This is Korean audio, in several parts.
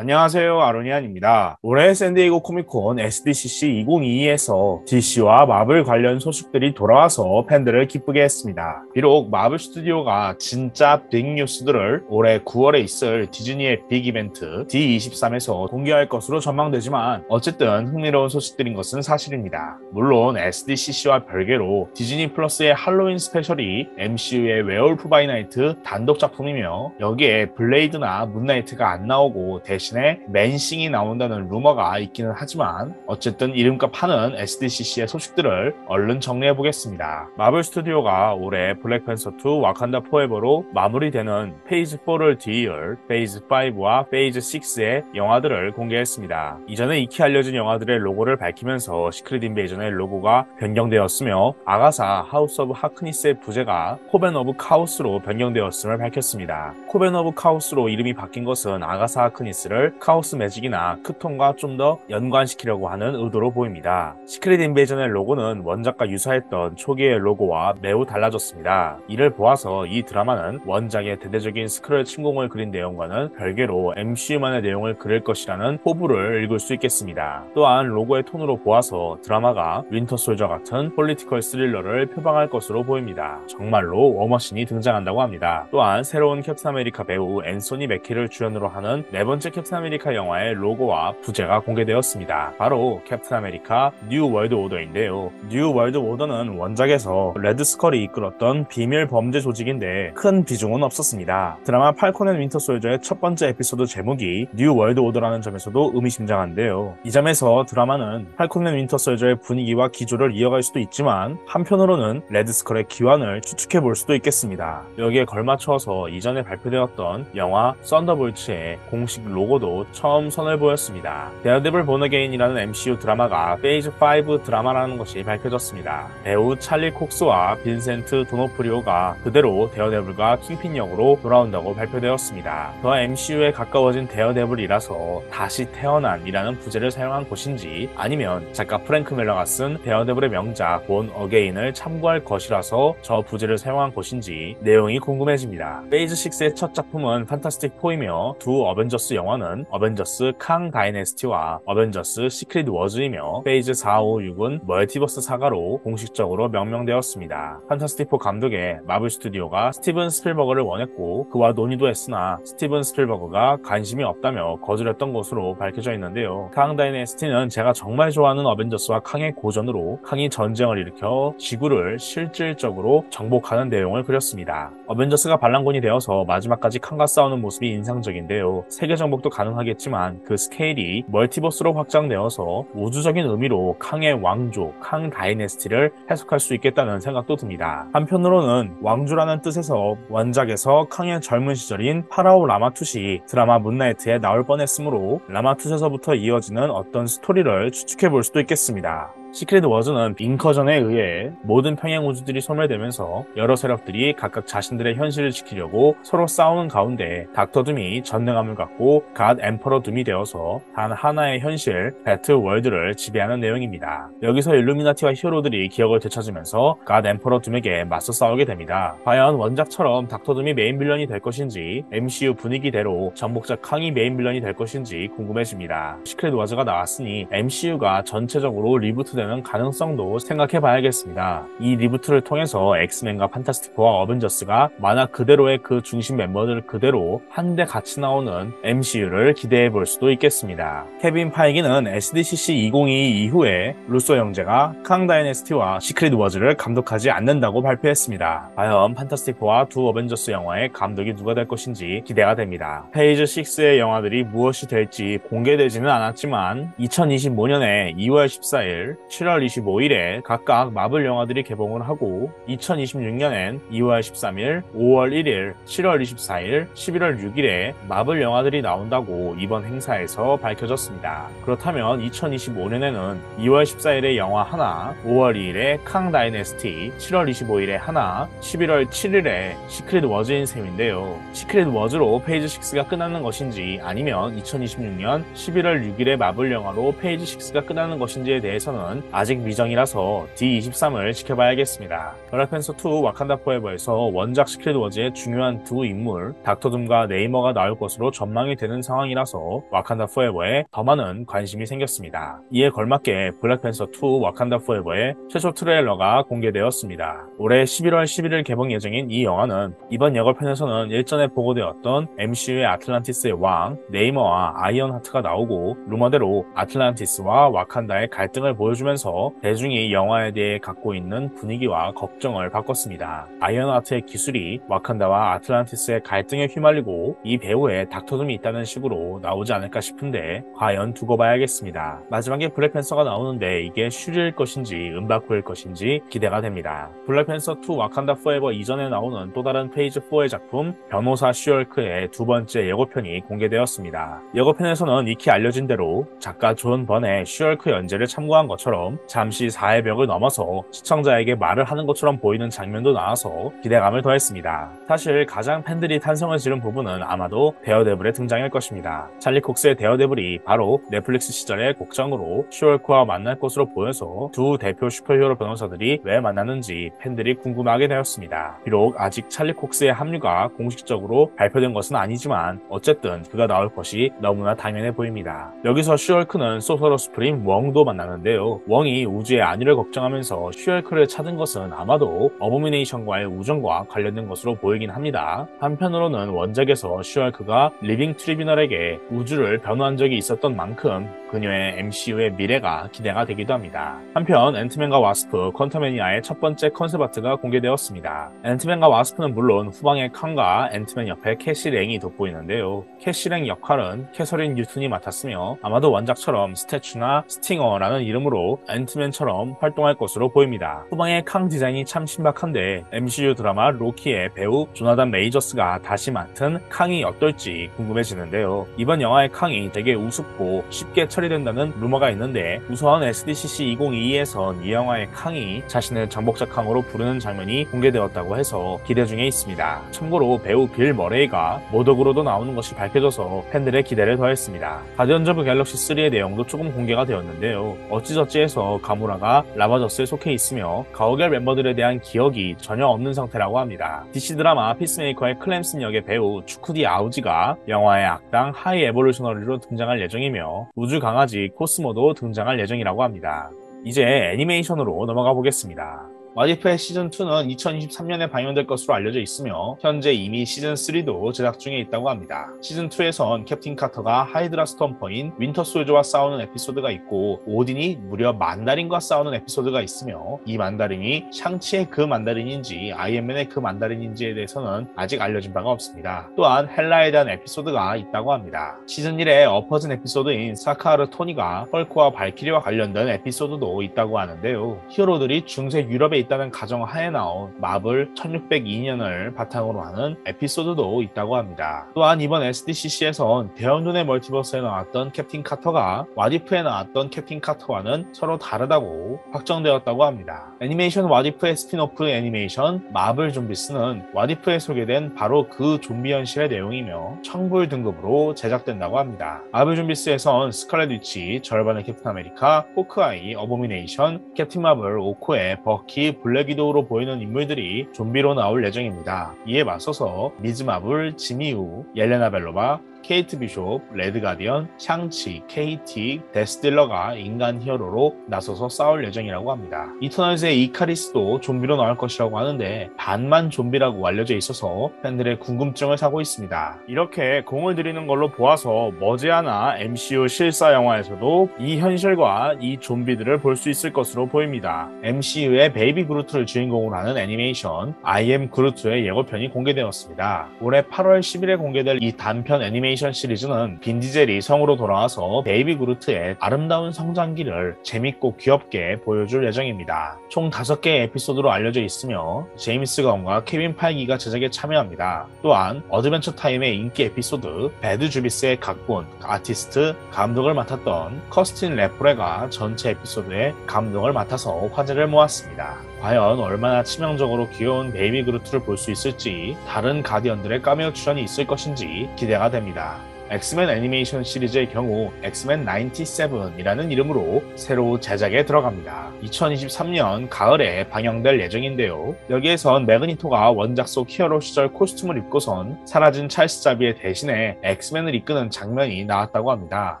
안녕하세요, 아로니안입니다. 올해 샌디에이고 코미콘 SDCC 2022에서 DC와 마블 관련 소식들이 돌아와서 팬들을 기쁘게 했습니다. 비록 마블 스튜디오가 진짜 빅 뉴스들을 올해 9월에 있을 디즈니의 빅 이벤트 D23에서 공개할 것으로 전망되지만 어쨌든 흥미로운 소식들인 것은 사실입니다. 물론 SDCC와 별개로 디즈니 플러스의 할로윈 스페셜이 MCU의 웨어울프 바이 나이트 단독 작품이며 여기에 블레이드나 문나이트가 안 나오고 대신에 맨싱이 나온다는 루머가 있기는 하지만 어쨌든 이름값 하는 SDCC의 소식들을 얼른 정리해보겠습니다. 마블 스튜디오가 올해 블랙팬서2 와칸다 포에버로 마무리되는 페이즈 4를 뒤이을 페이즈 5와 페이즈 6의 영화들을 공개했습니다. 이전에 익히 알려진 영화들의 로고를 밝히면서 시크릿 인베이전의 로고가 변경되었으며 아가사 하우스 오브 하크니스의 부제가 코벤 오브 카오스로 변경되었음을 밝혔습니다. 코벤 오브 카오스로 이름이 바뀐 것은 아가사 하크니스를 카오스 매직이나 크톤과 좀 더 연관시키려고 하는 의도로 보입니다. 시크릿 인베이전의 로고는 원작과 유사했던 초기의 로고와 매우 달라졌습니다. 이를 보아서 이 드라마는 원작의 대대적인 스크롤 침공을 그린 내용과는 별개로 MCU만의 내용을 그릴 것이라는 포부를 읽을 수 있겠습니다. 또한 로고의 톤으로 보아서 드라마가 윈터 솔저 같은 폴리티컬 스릴러를 표방할 것으로 보입니다. 정말로 워머신이 등장한다고 합니다. 또한 새로운 캡틴 아메리카 배우 앤소니 매키를 주연으로 하는 네 번째 캡틴 아메리카 영화의 로고와 부제가 공개되었습니다. 바로 캡틴 아메리카 뉴 월드 오더인데요. 뉴 월드 오더는 원작에서 레드 스컬이 이끌었던 비밀 범죄 조직인데 큰 비중은 없었습니다. 드라마 팔콘 앤 윈터 솔저의 첫 번째 에피소드 제목이 뉴 월드 오더라는 점에서도 의미심장한데요. 이 점에서 드라마는 팔콘 앤 윈터 솔저의 분위기와 기조를 이어갈 수도 있지만 한편으로는 레드 스컬의 기환을 추측해 볼 수도 있겠습니다. 여기에 걸맞춰서 이전에 발표되었던 영화 썬더볼츠의 공식 로고도 처음 선을 보였습니다. 데어데블 본 어게인이라는 MCU 드라마가 페이즈 5 드라마라는 것이 밝혀졌습니다. 배우 찰리 콕스와 빈센트 도노프리오가 그대로 데어데블과 킹핀 역으로 돌아온다고 발표되었습니다. 더 MCU에 가까워진 데어데블이라서 다시 태어난이라는 부제를 사용한 것인지 아니면 작가 프랭크 멜러가 쓴 데어데블의 명작 본 어게인을 참고할 것이라서 저 부제를 사용한 것인지 내용이 궁금해집니다. 페이즈 6의 첫 작품은 판타스틱 4이며 두 어벤져스 영화는 어벤져스 캉 다이내스티와 어벤져스 시크릿 워즈이며 페이즈 4, 5, 6은 멀티버스 사가로 공식적으로 명명되었습니다. 판타스틱 4 감독의 마블 스튜디오가 스티븐 스필버거를 원했고 그와 논의도 했으나 스티븐 스필버거가 관심이 없다며 거절했던 것으로 밝혀져 있는데요. 캉 다이내스티는 제가 정말 좋아하는 어벤져스와 캉의 고전으로 캉이 전쟁을 일으켜 지구를 실질적으로 정복하는 내용을 그렸습니다. 어벤져스가 반란군이 되어서 마지막까지 캉과 싸우는 모습이 인상적인데요. 세계 정복도 가능하겠지만 그 스케일이 멀티버스로 확장되어서 우주적인 의미로 캉의 왕조, 캉 다이내스티를 해석할 수 있겠다는 생각도 듭니다. 한편으로는 왕조라는 뜻에서 원작에서 캉의 젊은 시절인 파라오 라마투시 드라마 문나이트에 나올 뻔했으므로 라마투스에서부터 이어지는 어떤 스토리를 추측해 볼 수도 있겠습니다. 시크릿 워즈는 인커전에 의해 모든 평행 우주들이 소멸되면서 여러 세력들이 각각 자신들의 현실을 지키려고 서로 싸우는 가운데 닥터 둠이 전능함을 갖고 갓 엠퍼러 둠이 되어서 단 하나의 현실 배틀 월드를 지배하는 내용입니다. 여기서 일루미나티와 히어로들이 기억을 되찾으면서 갓 엠퍼러 둠에게 맞서 싸우게 됩니다. 과연 원작처럼 닥터 둠이 메인 빌런이 될 것인지 MCU 분위기대로 정복자 캉이 메인 빌런이 될 것인지 궁금해집니다. 시크릿 워즈가 나왔으니 MCU가 전체적으로 리부트 되는 가능성도 생각해봐야겠습니다. 이 리부트를 통해서 엑스맨과 판타스틱 4와 어벤져스가 만화 그대로의 그 중심 멤버들 그대로 한데 같이 나오는 MCU를 기대해볼 수도 있겠습니다. 케빈 파이기는 SDCC 2022 이후에 루소 형제가 캉 다이내스티와 시크릿 워즈를 감독하지 않는다고 발표했습니다. 과연 판타스틱 4와 두 어벤져스 영화의 감독이 누가 될 것인지 기대가 됩니다. 페이즈 6의 영화들이 무엇이 될지 공개되지는 않았지만 2025년에 2월 14일, 7월 25일에 각각 마블 영화들이 개봉을 하고 2026년엔 2월 13일, 5월 1일, 7월 24일, 11월 6일에 마블 영화들이 나온다고 이번 행사에서 밝혀졌습니다. 그렇다면 2025년에는 2월 14일에 영화 하나, 5월 2일에 캉 다이내스티, 7월 25일에 하나, 11월 7일에 시크릿 워즈인 셈인데요. 시크릿 워즈로 페이즈 6가 끝나는 것인지 아니면 2026년 11월 6일에 마블 영화로 페이지 6가 끝나는 것인지에 대해서는 여부는 아직 미정이라서 D23을 지켜봐야겠습니다. 블랙팬서 2 와칸다 포에버에서 원작 시크릿 워즈의 중요한 두 인물 닥터둠과 네이머가 나올 것으로 전망이 되는 상황이라서 와칸다 포에버에 더 많은 관심이 생겼습니다. 이에 걸맞게 블랙팬서 2 와칸다 포에버의 최초 트레일러가 공개되었습니다. 올해 11월 11일 개봉 예정인 이 영화는 이번 예고편에서는 일전에 보고되었던 MCU의 아틀란티스의 왕 네이머와 아이언하트가 나오고 루머대로 아틀란티스와 와칸다의 갈등을 보여주면서 대중이 영화에 대해 갖고 있는 분위기와 걱정을 바꿨습니다. 아이언하트의 기술이 와칸다와 아틀란티스의 갈등에 휘말리고 이 배우에 닥터둠이 있다는 식으로 나오지 않을까 싶은데 과연 두고 봐야겠습니다. 마지막에 블랙팬서가 나오는데 이게 슈리일 것인지 은바쿠일 것인지 기대가 됩니다. 블랙팬서 2 와칸다 포에버 이전에 나오는 또 다른 페이지 4의 작품 변호사 슈얼크의 두 번째 예고편이 공개되었습니다. 예고편에서는 익히 알려진 대로 작가 존 번의 슈얼크 연재를 참고한 것처럼 잠시 사회 벽을 넘어서 시청자에게 말을 하는 것처럼 보이는 장면도 나와서 기대감을 더했습니다. 사실 가장 팬들이 탄성을 지른 부분은 아마도 데어데블의 등장일 것입니다. 찰리 콕스의 데어데블이 바로 넷플릭스 시절의 곡정으로 슈얼크와 만날 것으로 보여서 두 대표 슈퍼히어로 변호사들이 왜 만났는지 팬들이 궁금해하게 되었습니다. 비록 아직 찰리 콕스의 합류가 공식적으로 발표된 것은 아니지만 어쨌든 그가 나올 것이 너무나 당연해 보입니다. 여기서 슈얼크는 소서러 스프림 웡도 만나는데요. 웡이 우주의 안위를 걱정하면서 슈얼크를 찾은 것은 아마도 어보미네이션과의 우정과 관련된 것으로 보이긴 합니다. 한편으로는 원작에서 슈얼크가 리빙 트리뷰널에게 우주를 변호한 적이 있었던 만큼 그녀의 MCU의 미래가 기대가 되기도 합니다. 한편 앤트맨과 와스프 퀀텀매니아의 첫 번째 컨셉 아트가 공개되었습니다. 앤트맨과 와스프는 물론 후방의 칸과 앤트맨 옆에 캐시 랭이 돋보이는데요. 캐시 랭 역할은 캐서린 뉴튼이 맡았으며 아마도 원작처럼 스태츄나 스팅어라는 이름으로 앤트맨처럼 활동할 것으로 보입니다. 후방의 칸 디자인이 참 신박한데 MCU 드라마 로키의 배우 조나단 메이저스가 다시 맡은 칸이 어떨지 궁금해지는데요. 이번 영화의 칸이 되게 우습고 쉽게 처리된다는 루머가 있는데 우선 SDCC 2022에선 이 영화의 칸이 자신을 정복자 칸으로 부르는 장면이 공개되었다고 해서 기대 중에 있습니다. 참고로 배우 빌 머레이가 모독으로도 나오는 것이 밝혀져서 팬들의 기대를 더했습니다. 가디언즈 오브 갤럭시 3의 내용도 조금 공개가 되었는데요. 어찌저찌해서 가무라가 라바저스에 속해 있으며 가오갤 멤버들에 대한 기억이 전혀 없는 상태라고 합니다. DC 드라마 피스메이커의 클램슨 역의 배우 추쿠디 아우지가 영화의 악당 하이 에볼루셔너리로 등장할 예정이며 우주 강아지 코스모도 등장할 예정이라고 합니다. 이제 애니메이션으로 넘어가 보겠습니다. 왓이프의 시즌2는 2023년에 방영될 것으로 알려져 있으며 현재 이미 시즌3도 제작 중에 있다고 합니다. 시즌2에선 캡틴 카터가 하이드라 스톰퍼인 윈터 솔저와 싸우는 에피소드가 있고 오딘이 무려 만다린과 싸우는 에피소드가 있으며 이 만다린이 샹치의 그 만다린인지 아이언맨의 그 만다린인지에 대해서는 아직 알려진 바가 없습니다. 또한 헬라에 대한 에피소드가 있다고 합니다. 시즌1의 엎어진 에피소드인 사카하르 토니가 헐크와 발키리와 관련된 에피소드도 있다고 하는데요. 히어로들이 중세 유럽에 있다는 가정하에 나온 마블 1602년을 바탕으로 하는 에피소드도 있다고 합니다. 또한 이번 SDCC에선 대형눈의 멀티버스에 나왔던 캡틴 카터가 왓이프에 나왔던 캡틴 카터와는 서로 다르다고 확정되었다고 합니다. 애니메이션 왓이프의 스핀오프 애니메이션 마블 좀비스는 왓이프에 소개된 바로 그 좀비 현실의 내용이며 청불 등급으로 제작된다고 합니다. 마블 좀비스에선 스칼렛 위치, 절반의 캡틴 아메리카, 호크아이, 어보미네이션, 캡틴 마블, 오코에, 버키, 블랙 위도우로 보이는 인물들이 좀비로 나올 예정입니다. 이에 맞서서 미즈 마블, 지미우, 옐레나 벨로바, 케이트 비숍, 레드 가디언, 샹치, KT, 데스딜러가 인간 히어로로 나서서 싸울 예정이라고 합니다. 이터널즈의 이카리스도 좀비로 나올 것이라고 하는데 반만 좀비라고 알려져 있어서 팬들의 궁금증을 사고 있습니다. 이렇게 공을 들이는 걸로 보아서 머지않아 MCU 실사 영화에서도 이 현실과 이 좀비들을 볼 수 있을 것으로 보입니다. MCU의 베이비 그루트를 주인공으로 하는 애니메이션 I am 그루트의 예고편이 공개되었습니다. 올해 8월 10일에 공개될 이 단편 애니메이션 시리즈는 빈 디젤이 성으로 돌아와서 베이비 그루트의 아름다운 성장기를 재밌고 귀엽게 보여줄 예정입니다. 총 5개의 에피소드로 알려져 있으며 제임스 건과 케빈 파이기가 제작에 참여합니다. 또한 어드벤처 타임의 인기 에피소드 배드 주비스의 각본, 아티스트, 감독을 맡았던 커스틴 레포레가 전체 에피소드의 감독을 맡아서 화제를 모았습니다. 과연 얼마나 치명적으로 귀여운 베이비 그루트를 볼 수 있을지 다른 가디언들의 카메오 출연이 있을 것인지 기대가 됩니다. 엑스맨 애니메이션 시리즈의 경우 엑스맨 97이라는 이름으로 새로 제작에 들어갑니다. 2023년 가을에 방영될 예정인데요. 여기에선 매그니토가 원작 속 히어로 시절 코스튬을 입고선 사라진 찰스 자비의 대신에 엑스맨을 이끄는 장면이 나왔다고 합니다.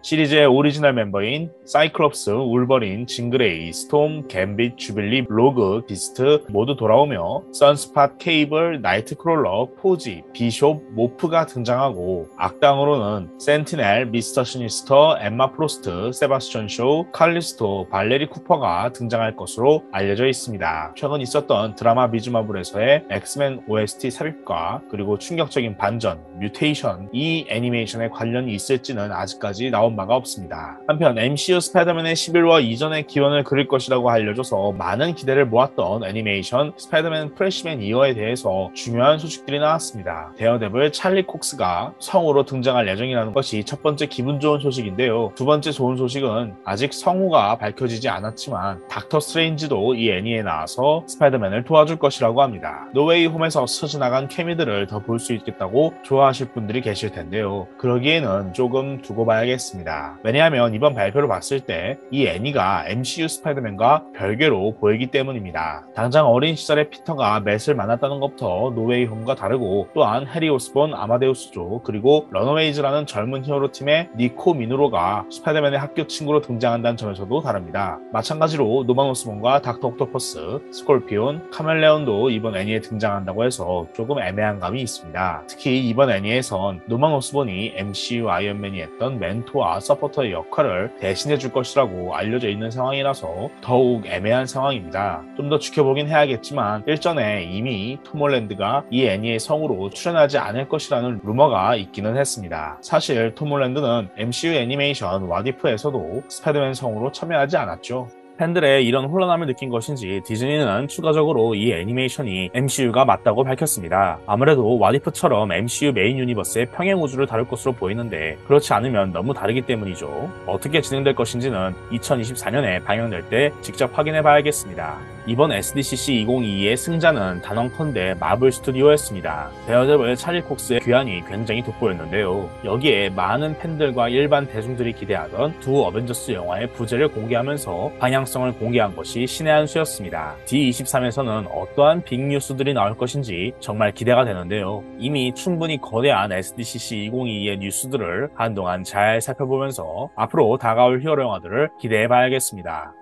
시리즈의 오리지널 멤버인 사이클롭스, 울버린, 징그레이, 스톰, 갬빗, 주빌리, 로그, 비스트 모두 돌아오며 선스팟, 케이블, 나이트크롤러, 포지, 비숍, 모프가 등장하고 악당으로는 센티넬, 미스터 시니스터, 엠마 프로스트, 세바스찬 쇼, 칼리스토, 발레리 쿠퍼가 등장할 것으로 알려져 있습니다. 최근 있었던 드라마 미즈마블에서의 엑스맨 OST 삽입과 그리고 충격적인 반전, 뮤테이션, 이 애니메이션에 관련이 있을지는 아직까지 나온 바가 없습니다. 한편 MCU 스파이더맨의 11화 이전의 기원을 그릴 것이라고 알려져서 많은 기대를 모았던 애니메이션 스파이더맨 프레시맨 2어에 대해서 중요한 소식들이 나왔습니다. 데어데블 찰리 콕스가 성우로 등장할 예정이라는 것이 첫 번째 기분 좋은 소식인데요. 두 번째 좋은 소식은 아직 성우가 밝혀지지 않았지만 닥터 스트레인지도 이 애니에 나와서 스파이더맨을 도와줄 것이라고 합니다. 노웨이 홈에서 스쳐지나간 케미들을 더 볼 수 있겠다고 좋아하실 분들이 계실 텐데요. 그러기에는 조금 두고 봐야겠습니다. 왜냐하면 이번 발표를 봤을 때 이 애니가 MCU 스파이더맨과 별개로 보이기 때문입니다. 당장 어린 시절에 피터가 맷을 만났다는 것부터 노웨이 홈과 다르고, 또한 해리 오스본, 아마데우스조, 그리고 러너웨이즈라는 젊은 히어로 팀의 니코 미누로가 스파이더맨의 학교 친구로 등장한다는 점에서도 다릅니다. 마찬가지로 노만 오스본과 닥터 옥토퍼스, 스콜피온, 카멜레온도 이번 애니에 등장한다고 해서 조금 애매한 감이 있습니다. 특히 이번 애니에선 노만 오스본이 MCU 아이언맨이 했던 멘토와 서포터의 역할을 대신해줄 것이라고 알려져 있는 상황이라서 더욱 애매한 상황입니다. 좀 더 지켜보긴 해야겠지만 일전에 이미 톰 홀랜드가 이 애니의 성우로 출연하지 않을 것이라는 루머가 있기는 했습니다. 사실 톰 홀랜드는 MCU 애니메이션 와디프에서도 스파이더맨 성우로 참여하지 않았죠. 팬들의 이런 혼란함을 느낀 것인지 디즈니는 추가적으로 이 애니메이션이 MCU가 맞다고 밝혔습니다. 아무래도 왓이프처럼 MCU 메인 유니버스의 평행 우주를 다룰 것으로 보이는데 그렇지 않으면 너무 다르기 때문이죠. 어떻게 진행될 것인지는 2024년에 방영될 때 직접 확인해 봐야겠습니다. 이번 SDCC 2022의 승자는 단언컨대 마블 스튜디오였습니다. 데어데블 찰리 콕스의 귀환이 굉장히 돋보였는데요. 여기에 많은 팬들과 일반 대중들이 기대하던 두 어벤져스 영화의 부제를 공개하면서 방향성을 공개한 것이 신의 한 수였습니다. D23에서는 어떠한 빅뉴스들이 나올 것인지 정말 기대가 되는데요. 이미 충분히 거대한 SDCC 2022의 뉴스들을 한동안 잘 살펴보면서 앞으로 다가올 히어로 영화들을 기대해 봐야겠습니다.